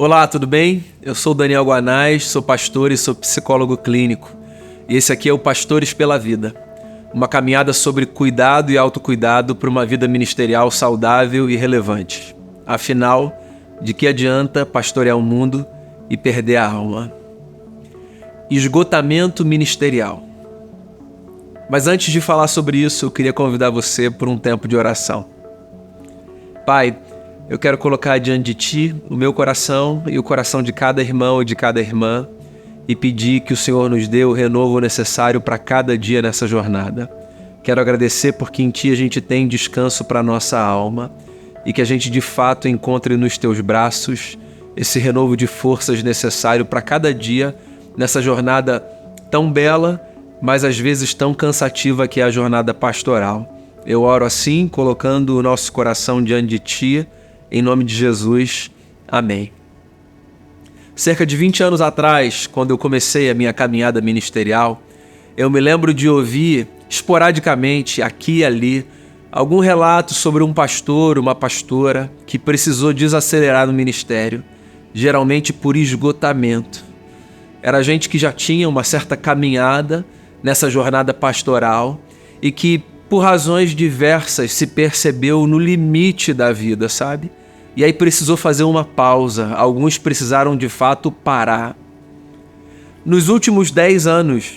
Olá, tudo bem? Eu sou o Daniel Guanais, sou pastor e sou psicólogo clínico. E esse aqui é o Pastores pela Vida, uma caminhada sobre cuidado e autocuidado para uma vida ministerial saudável e relevante. Afinal, de que adianta pastorear o mundo e perder a alma? Esgotamento ministerial. Mas antes de falar sobre isso, eu queria convidar você por um tempo de oração. Pai, eu quero colocar diante de Ti o meu coração e o coração de cada irmão e de cada irmã e pedir que o Senhor nos dê o renovo necessário para cada dia nessa jornada. Quero agradecer porque em Ti a gente tem descanso para a nossa alma e que a gente de fato encontre nos Teus braços esse renovo de forças necessário para cada dia nessa jornada tão bela, mas às vezes tão cansativa que é a jornada pastoral. Eu oro assim, colocando o nosso coração diante de Ti, em nome de Jesus, amém. Cerca de 20 anos atrás, quando eu comecei a minha caminhada ministerial, eu me lembro de ouvir, esporadicamente, aqui e ali, algum relato sobre um pastor, uma pastora, que precisou desacelerar no ministério, geralmente por esgotamento. Era gente que já tinha uma certa caminhada nessa jornada pastoral e que, por razões diversas, se percebeu no limite da vida, sabe? E aí precisou fazer uma pausa. Alguns precisaram de fato parar. Nos últimos 10 anos,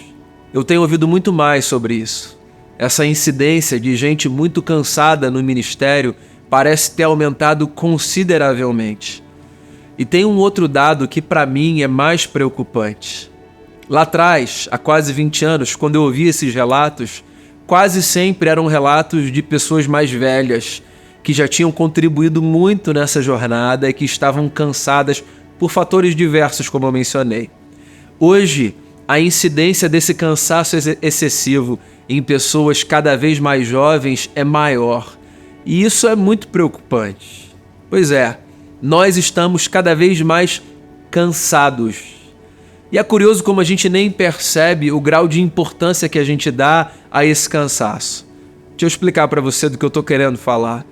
eu tenho ouvido muito mais sobre isso. Essa incidência de gente muito cansada no ministério parece ter aumentado consideravelmente. E tem um outro dado que para mim é mais preocupante. Lá atrás, há quase 20 anos, quando eu ouvi esses relatos, quase sempre eram relatos de pessoas mais velhas, que já tinham contribuído muito nessa jornada e que estavam cansadas por fatores diversos, como eu mencionei. Hoje, a incidência desse cansaço excessivo em pessoas cada vez mais jovens é maior. E isso é muito preocupante. Pois é, nós estamos cada vez mais cansados. E é curioso como a gente nem percebe o grau de importância que a gente dá a esse cansaço. Deixa eu explicar para você do que eu estou querendo falar.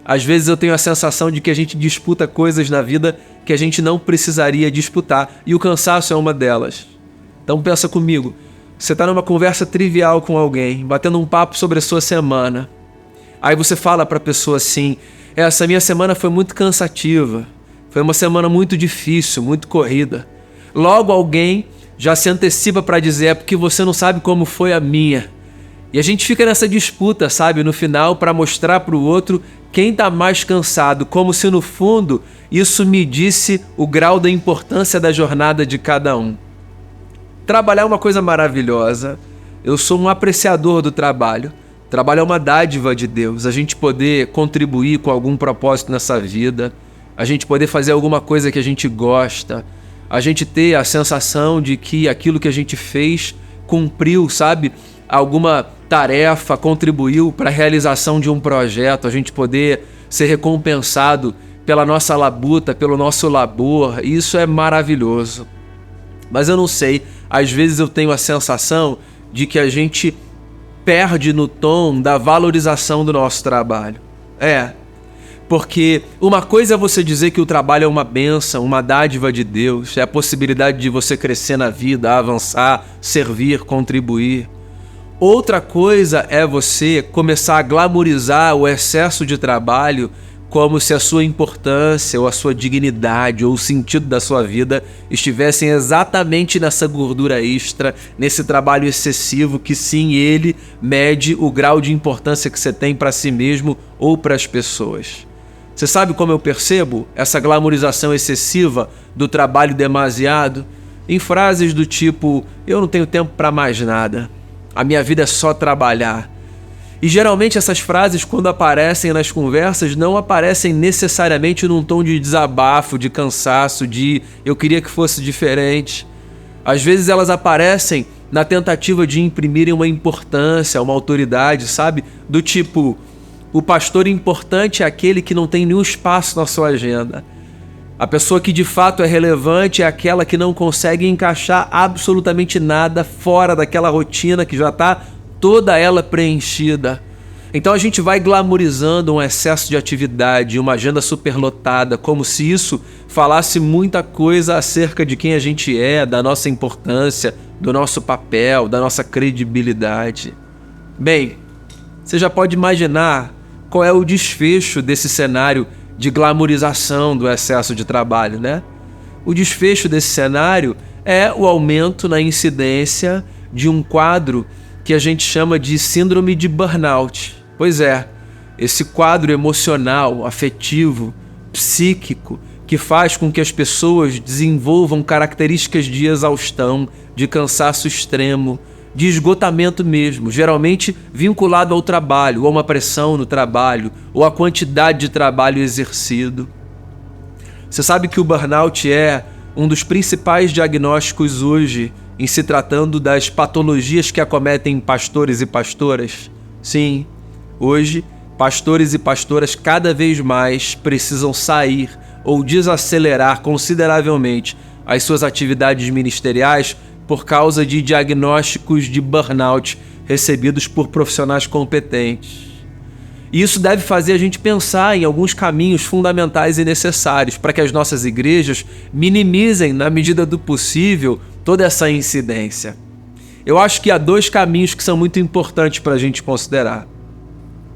Às vezes eu tenho a sensação de que a gente disputa coisas na vida que a gente não precisaria disputar, e o cansaço é uma delas. Então pensa comigo, você está numa conversa trivial com alguém, batendo um papo sobre a sua semana. Aí você fala para a pessoa assim, essa minha semana foi muito cansativa, foi uma semana muito difícil, muito corrida. Logo alguém já se antecipa para dizer, é porque você não sabe como foi a minha. E a gente fica nessa disputa, sabe, no final, para mostrar para o outro quem está mais cansado, como se no fundo isso medisse o grau da importância da jornada de cada um. Trabalhar é uma coisa maravilhosa. Eu sou um apreciador do trabalho. Trabalho é uma dádiva de Deus. A gente poder contribuir com algum propósito nessa vida, a gente poder fazer alguma coisa que a gente gosta, a gente ter a sensação de que aquilo que a gente fez cumpriu, sabe, alguma tarefa, contribuiu para a realização de um projeto, a gente poder ser recompensado pela nossa labuta, pelo nosso labor, isso é maravilhoso. Mas eu não sei, às vezes eu tenho a sensação de que a gente perde no tom da valorização do nosso trabalho. Porque uma coisa é você dizer que o trabalho é uma bênção, uma dádiva de Deus, é a possibilidade de você crescer na vida, avançar, servir, contribuir. Outra coisa é você começar a glamorizar o excesso de trabalho como se a sua importância ou a sua dignidade ou o sentido da sua vida estivessem exatamente nessa gordura extra, nesse trabalho excessivo que sim, ele mede o grau de importância que você tem para si mesmo ou para as pessoas. Você sabe como eu percebo essa glamorização excessiva do trabalho demasiado? Em frases do tipo, eu não tenho tempo para mais nada. A minha vida é só trabalhar. E geralmente essas frases, quando aparecem nas conversas, não aparecem necessariamente num tom de desabafo, de cansaço, de eu queria que fosse diferente. Às vezes elas aparecem na tentativa de imprimirem uma importância, uma autoridade, sabe? Do tipo, o pastor importante é aquele que não tem nenhum espaço na sua agenda. A pessoa que de fato é relevante é aquela que não consegue encaixar absolutamente nada fora daquela rotina que já está toda ela preenchida. Então a gente vai glamorizando um excesso de atividade, uma agenda superlotada, como se isso falasse muita coisa acerca de quem a gente é, da nossa importância, do nosso papel, da nossa credibilidade. Bem, você já pode imaginar qual é o desfecho desse cenário de glamorização do excesso de trabalho, né? O desfecho desse cenário é o aumento na incidência de um quadro que a gente chama de síndrome de burnout. Pois é, esse quadro emocional, afetivo, psíquico, que faz com que as pessoas desenvolvam características de exaustão, de cansaço extremo, de esgotamento mesmo, geralmente vinculado ao trabalho, ou a uma pressão no trabalho, ou à quantidade de trabalho exercido. Você sabe que o burnout é um dos principais diagnósticos hoje em se tratando das patologias que acometem pastores e pastoras? Sim, hoje, pastores e pastoras cada vez mais precisam sair ou desacelerar consideravelmente as suas atividades ministeriais por causa de diagnósticos de burnout recebidos por profissionais competentes. E isso deve fazer a gente pensar em alguns caminhos fundamentais e necessários para que as nossas igrejas minimizem, na medida do possível, toda essa incidência. Eu acho que há dois caminhos que são muito importantes para a gente considerar.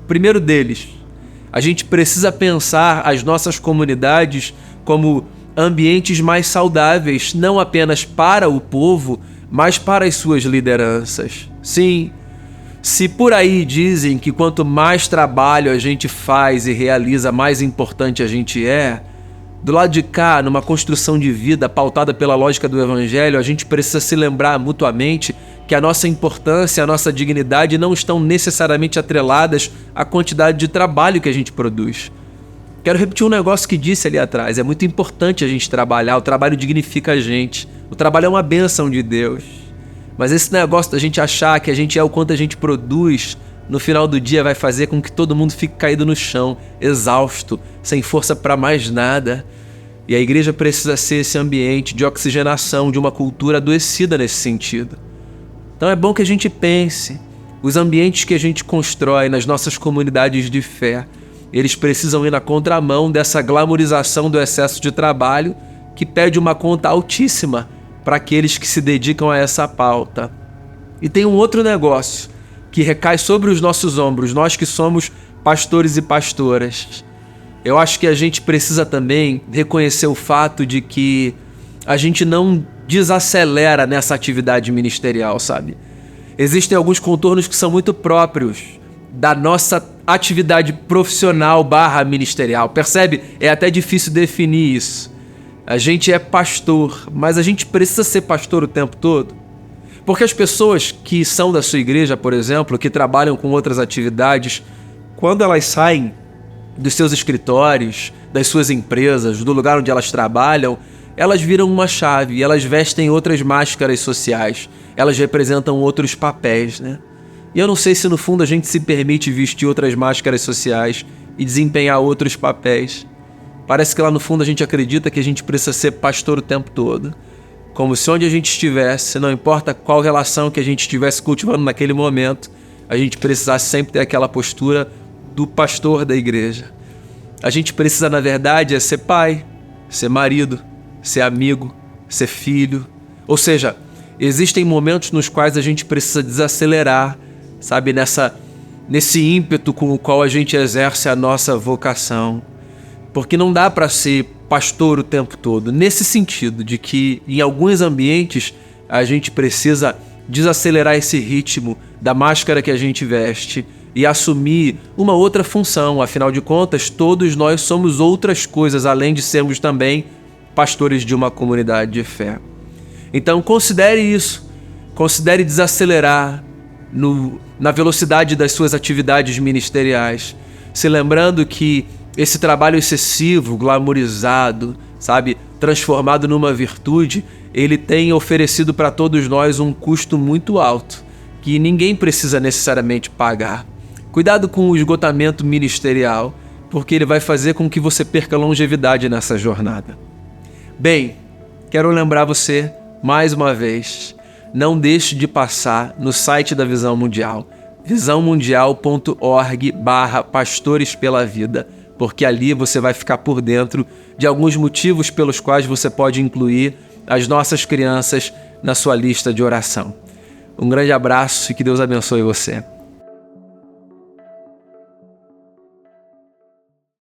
O primeiro deles, a gente precisa pensar as nossas comunidades como ambientes mais saudáveis, não apenas para o povo, mas para as suas lideranças. Sim, se por aí dizem que quanto mais trabalho a gente faz e realiza, mais importante a gente é, do lado de cá, numa construção de vida pautada pela lógica do Evangelho, a gente precisa se lembrar mutuamente que a nossa importância, a nossa dignidade não estão necessariamente atreladas à quantidade de trabalho que a gente produz. Quero repetir um negócio que disse ali atrás. É muito importante a gente trabalhar, o trabalho dignifica a gente. O trabalho é uma bênção de Deus. Mas esse negócio da gente achar que a gente é o quanto a gente produz, no final do dia vai fazer com que todo mundo fique caído no chão, exausto, sem força para mais nada. E a igreja precisa ser esse ambiente de oxigenação, de uma cultura adoecida nesse sentido. Então é bom que a gente pense, os ambientes que a gente constrói nas nossas comunidades de fé, eles precisam ir na contramão dessa glamorização do excesso de trabalho que pede uma conta altíssima para aqueles que se dedicam a essa pauta. E tem um outro negócio que recai sobre os nossos ombros, nós que somos pastores e pastoras. Eu acho que a gente precisa também reconhecer o fato de que a gente não desacelera nessa atividade ministerial, sabe? Existem alguns contornos que são muito próprios da nossa atividade profissional / ministerial. Percebe? É até difícil definir isso. A gente é pastor, mas a gente precisa ser pastor o tempo todo? Porque as pessoas que são da sua igreja, por exemplo, que trabalham com outras atividades, quando elas saem dos seus escritórios, das suas empresas, do lugar onde elas trabalham, elas viram uma chave e elas vestem outras máscaras sociais. Elas representam outros papéis, né? E eu não sei se no fundo a gente se permite vestir outras máscaras sociais e desempenhar outros papéis. Parece que lá no fundo a gente acredita que a gente precisa ser pastor o tempo todo. Como se onde a gente estivesse, não importa qual relação que a gente estivesse cultivando naquele momento, a gente precisasse sempre ter aquela postura do pastor da igreja. A gente precisa, na verdade, ser pai, ser marido, ser amigo, ser filho. Ou seja, existem momentos nos quais a gente precisa desacelerar, sabe, nesse ímpeto com o qual a gente exerce a nossa vocação. Porque não dá para ser pastor o tempo todo, nesse sentido de que em alguns ambientes a gente precisa desacelerar esse ritmo da máscara que a gente veste e assumir uma outra função. Afinal de contas, todos nós somos outras coisas, além de sermos também pastores de uma comunidade de fé. Então considere isso, considere desacelerar na velocidade das suas atividades ministeriais, se lembrando que esse trabalho excessivo, glamorizado, sabe, transformado numa virtude, ele tem oferecido para todos nós um custo muito alto, que ninguém precisa necessariamente pagar. Cuidado com o esgotamento ministerial, porque ele vai fazer com que você perca longevidade nessa jornada. Bem, quero lembrar você, mais uma vez, não deixe de passar no site da Visão Mundial, visãomundial.org/pastores pela vida, porque ali você vai ficar por dentro de alguns motivos pelos quais você pode incluir as nossas crianças na sua lista de oração. Um grande abraço e que Deus abençoe você.